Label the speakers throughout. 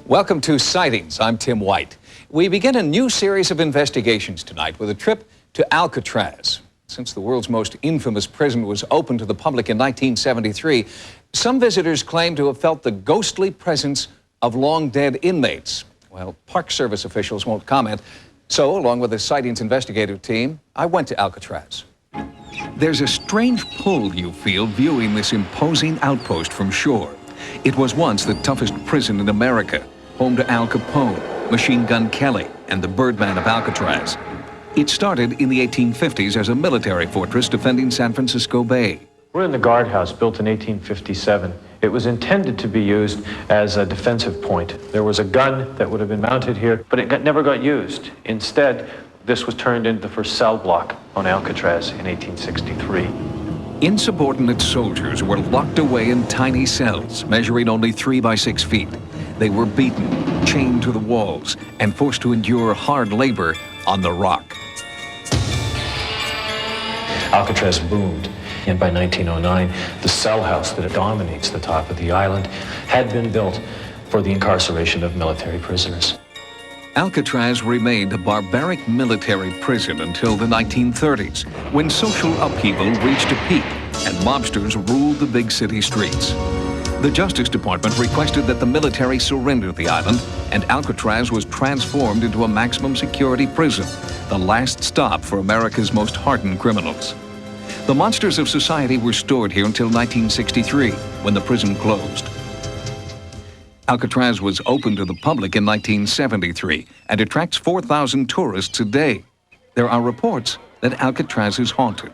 Speaker 1: Welcome to Sightings. I'm Tim White. We begin a new series of investigations tonight with a trip to Alcatraz. Since the world's most infamous prison was opened to the public in 1973, some visitors claim to have felt the ghostly presence of long-dead inmates. Well, Park Service officials won't comment, so along with the Sightings investigative team, I went to Alcatraz. There's a strange pull you feel viewing this imposing outpost from shore. It was once the toughest prison in America, home to Al Capone, Machine Gun Kelly, and the Birdman of Alcatraz. It started in the 1850s as a military fortress defending San Francisco Bay.
Speaker 2: We're in the guardhouse, built in 1857. It was intended to be used as a defensive point. There was a gun that would have been mounted here, but it never got used. Instead, this was turned into the first cell block on Alcatraz in 1863.
Speaker 1: Insubordinate soldiers were locked away in tiny cells, measuring only 3 by 6 feet. They were beaten, chained to the walls, and forced to endure hard labor on the rock.
Speaker 2: Alcatraz boomed, and by 1909, the cell house that dominates the top of the island had been built for the incarceration of military prisoners.
Speaker 1: Alcatraz remained a barbaric military prison until the 1930s, when social upheaval reached a peak and mobsters ruled the big city streets. The Justice Department requested that the military surrender the island, and Alcatraz was transformed into a maximum security prison, the last stop for America's most hardened criminals. The monsters of society were stored here until 1963, when the prison closed. Alcatraz was opened to the public in 1973 and attracts 4,000 tourists a day. There are reports that Alcatraz is haunted.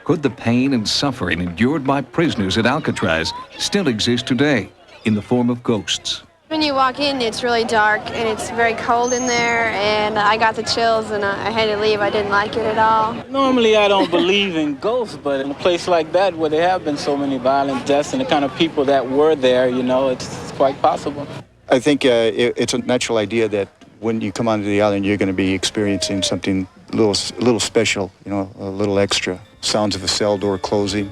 Speaker 1: Could the pain and suffering endured by prisoners at Alcatraz still exist today in the form of ghosts?
Speaker 3: When you walk in, it's really dark and it's very cold in there, and I got the chills and I had to leave. I didn't like it at all.
Speaker 4: Normally I don't believe in ghosts, but in a place like that where there have been so many violent deaths and the kind of people that were there, you know, it's quite possible.
Speaker 5: I think it's a natural idea that when you come onto the island, you're going to be experiencing something a little special, you know, a little extra. Sounds of a cell door closing,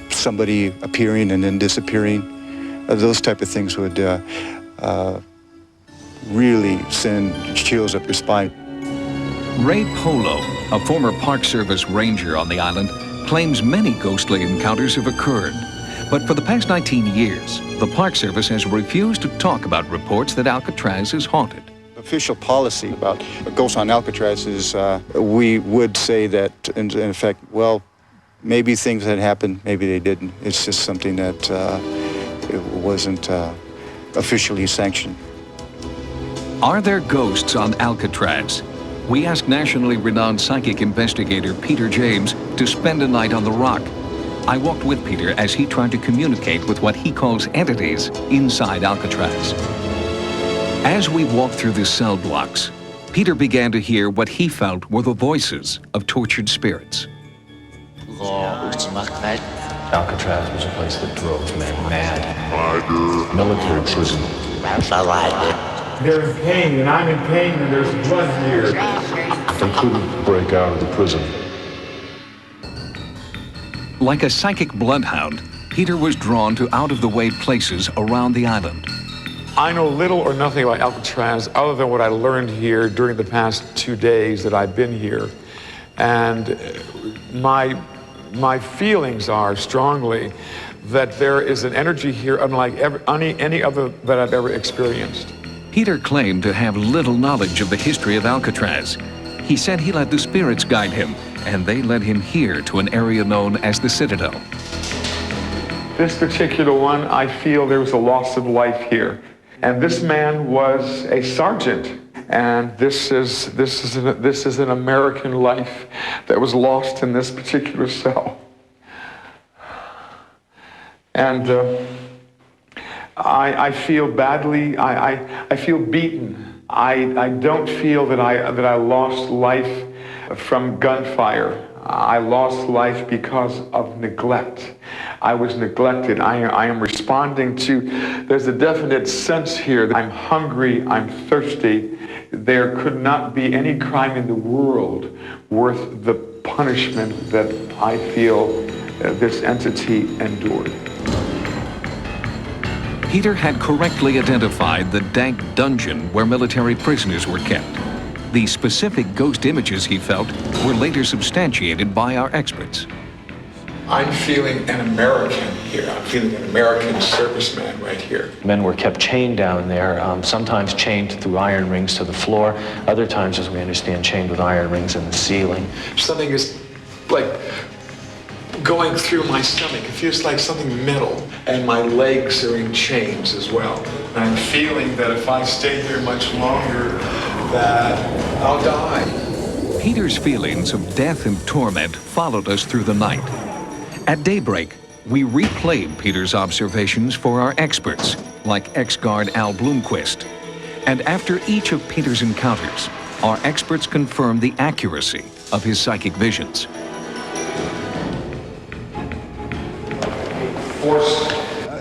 Speaker 5: somebody appearing and then disappearing. Those type of things would really send chills up your spine.
Speaker 1: Ray Polo, a former Park Service ranger on the island, claims many ghostly encounters have occurred. But for the past 19 years, the Park Service has refused to talk about reports that Alcatraz is haunted.
Speaker 5: Official policy about ghosts on Alcatraz is we would say that, in effect, well, maybe things had happened, maybe they didn't. It's just something that it wasn't officially sanctioned.
Speaker 1: Are there ghosts on Alcatraz? We asked nationally renowned psychic investigator Peter James to spend a night on the rock. I walked with Peter as he tried to communicate with what he calls entities inside Alcatraz. As we walked through the cell blocks, Peter began to hear what he felt were the voices of tortured spirits.
Speaker 2: Alcatraz was a place that drove men mad. Military prison.
Speaker 6: They're in pain, and I'm in pain, and there's blood here.
Speaker 7: They couldn't break out of the prison.
Speaker 1: Like a psychic bloodhound, Peter was drawn to out-of-the-way places around the island.
Speaker 6: I know little or nothing about Alcatraz other than what I learned here during the past 2 days that I've been here. And my feelings are strongly that there is an energy here unlike any other that I've ever experienced.
Speaker 1: Peter claimed to have little knowledge of the history of Alcatraz. He said he let the spirits guide him, and they led him here to an area known as the Citadel.
Speaker 6: This particular one, I feel there was a loss of life here. And this man was a sergeant. And this is an American life that was lost in this particular cell. And I feel badly. I feel beaten. I don't feel that I lost life from gunfire. I lost life because of neglect. I was neglected. I am responding to, there's a definite sense here that I'm hungry, I'm thirsty. There could not be any crime in the world worth the punishment that I feel this entity endured.
Speaker 1: Peter had correctly identified the dank dungeon where military prisoners were kept. The specific ghost images he felt were later substantiated by our experts.
Speaker 6: I'm feeling an American here. I'm feeling an American serviceman right here.
Speaker 2: Men were kept chained down there, sometimes chained through iron rings to the floor, other times, as we understand, chained with iron rings in the ceiling.
Speaker 6: Something is like going through my stomach. It feels like something metal, and my legs are in chains as well. And I'm feeling that if I stay here much longer, that I'll die.
Speaker 1: Peter's feelings of death and torment followed us through the night. At daybreak, we replayed Peter's observations for our experts, like ex-guard Al Bloomquist. And after each of Peter's encounters, our experts confirmed the accuracy of his psychic visions.
Speaker 6: Forced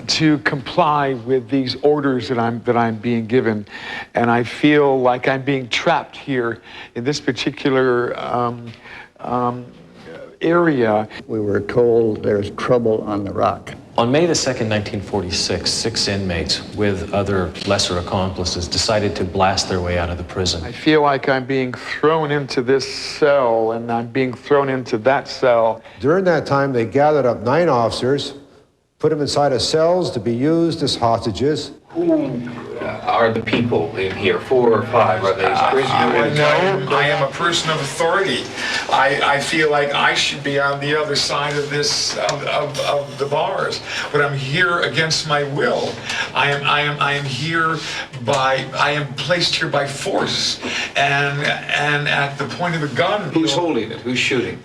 Speaker 6: to comply with these orders that I'm being given, and I feel like I'm being trapped here in this particular area.
Speaker 8: We were told there's trouble on the rock.
Speaker 2: On May the 2nd, 1946, 6 inmates with other lesser accomplices decided to blast their way out of the prison.
Speaker 6: I feel like I'm being thrown into this cell, and I'm being thrown into that cell.
Speaker 9: During that time, they gathered up 9 officers, put them inside of cells to be used as hostages.
Speaker 10: Who are the people in here? 4 or 5 are they prisoners?
Speaker 6: No, I am a person of authority. I feel like I should be on the other side of this of the bars, but I'm here against my will. I am here by I am placed here by force, and at the point of the gun.
Speaker 10: Who's holding it? Who's shooting?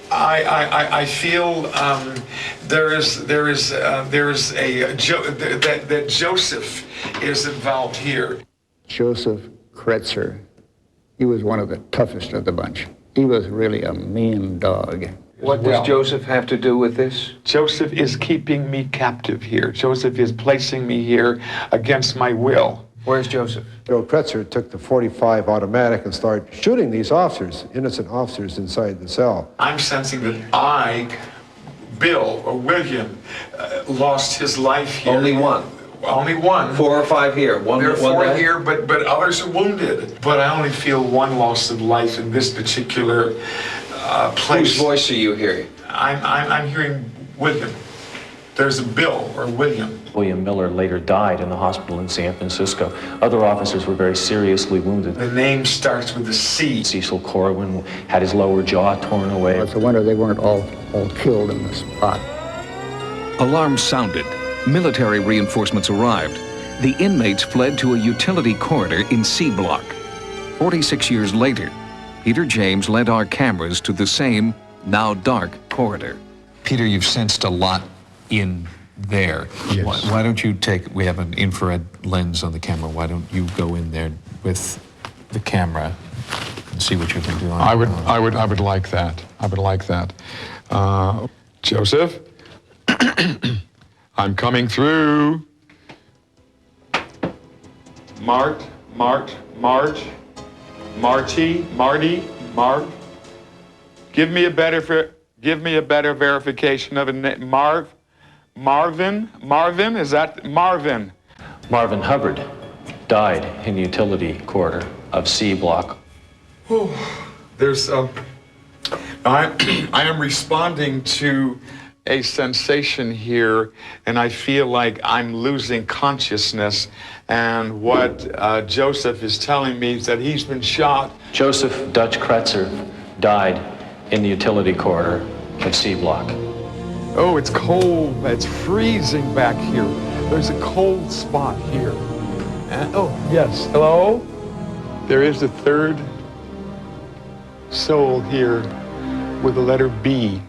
Speaker 6: I feel that Joseph is involved here.
Speaker 8: Joseph Kretzer, he was one of the toughest of the bunch. He was really a mean dog.
Speaker 10: What does Joseph have to do with this?
Speaker 6: Joseph is keeping me captive here. Joseph is placing me here against my will.
Speaker 10: Where's Joseph?
Speaker 9: Kretzer took the .45 automatic and started shooting these officers, innocent officers inside the cell.
Speaker 6: I'm sensing that Bill, or William, lost his life here.
Speaker 10: Only one?
Speaker 6: Only one.
Speaker 10: 4 or 5 here.
Speaker 6: There are 4 here, but others are wounded. But I only feel one loss of life in this particular place.
Speaker 10: Whose voice are you hearing?
Speaker 6: I'm hearing William. There's a Bill, or William.
Speaker 2: William Miller later died in the hospital in San Francisco. Other officers were very seriously wounded.
Speaker 6: The name starts with a C.
Speaker 2: Cecil Corwin had his lower jaw torn away.
Speaker 8: It's a wonder they weren't all killed in the spot.
Speaker 1: Alarms sounded. Military reinforcements arrived. The inmates fled to a utility corridor in C Block. 46 years later, Peter James led our cameras to the same, now dark, corridor.
Speaker 11: Peter, you've sensed a lot in there.
Speaker 6: Yes.
Speaker 11: Why don't you we have an infrared lens on the camera. Why don't you go in there with the camera and see what you can do on
Speaker 6: I would like that. I would like that. Joseph, I'm coming through. Marty, Mark. Give me a better verification of a name. Marvin, is that Marvin?
Speaker 2: Marvin Hubbard died in the utility corridor of C Block.
Speaker 6: I am responding to a sensation here, and I feel like I'm losing consciousness. And what Joseph is telling me is that he's been shot.
Speaker 2: Joseph Dutch Kretzer died in the utility corridor of C Block.
Speaker 6: Oh, it's cold. It's freezing back here. There's a cold spot here. Oh, yes. Hello? There is a third soul here with the letter B.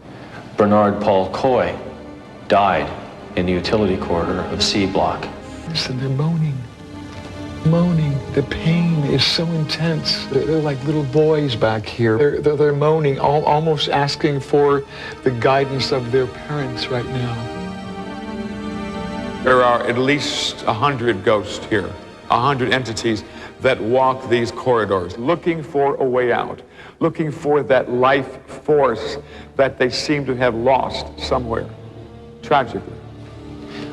Speaker 2: Bernard Paul Coy died in the utility corridor of C Block.
Speaker 6: Listen, they're moaning. The pain is so intense. They're like little boys back here. They're moaning, almost asking for the guidance of their parents right now. There are at least 100 ghosts here, 100 entities that walk these corridors, looking for a way out, looking for that life force that they seem to have lost somewhere, tragically.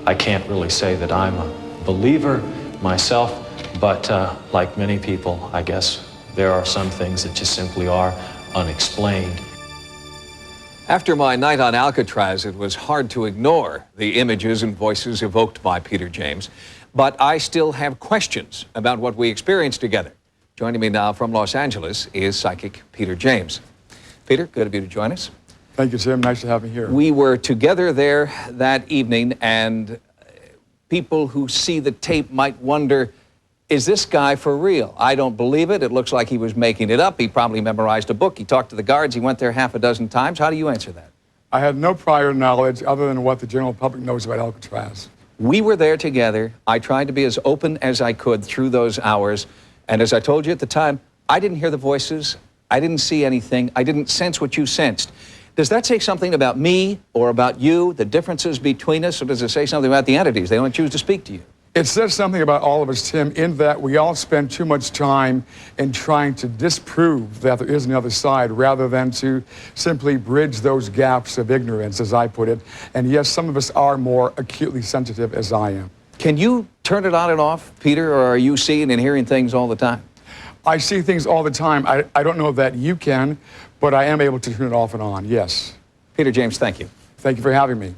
Speaker 2: I can't really say that I'm a believer myself, but like many people, I guess, there are some things that just simply are unexplained.
Speaker 1: After my night on Alcatraz, it was hard to ignore the images and voices evoked by Peter James, but I still have questions about what we experienced together. Joining me now from Los Angeles is psychic Peter James. Peter, good of you to join us.
Speaker 12: Thank you, Tim. Nice to have me here.
Speaker 1: We were together there that evening, and people who see the tape might wonder, is this guy for real? I don't believe it. It looks like he was making it up. He probably memorized a book. He talked to the guards. He went there half a dozen times. How do you answer that?
Speaker 12: I had no prior knowledge other than what the general public knows about Alcatraz.
Speaker 1: We were there together. I tried to be as open as I could through those hours. And as I told you at the time, I didn't hear the voices. I didn't see anything. I didn't sense what you sensed. Does that say something about me or about you, the differences between us, or does it say something about the entities? They don't choose to speak to you.
Speaker 12: It says something about all of us, Tim, in that we all spend too much time in trying to disprove that there is another side rather than to simply bridge those gaps of ignorance, as I put it. And yes, some of us are more acutely sensitive, as I am.
Speaker 1: Can you turn it on and off, Peter, or are you seeing and hearing things all the time?
Speaker 12: I see things all the time. I don't know that you can, but I am able to turn it off and on, yes.
Speaker 1: Peter James, thank you.
Speaker 12: Thank you for having me.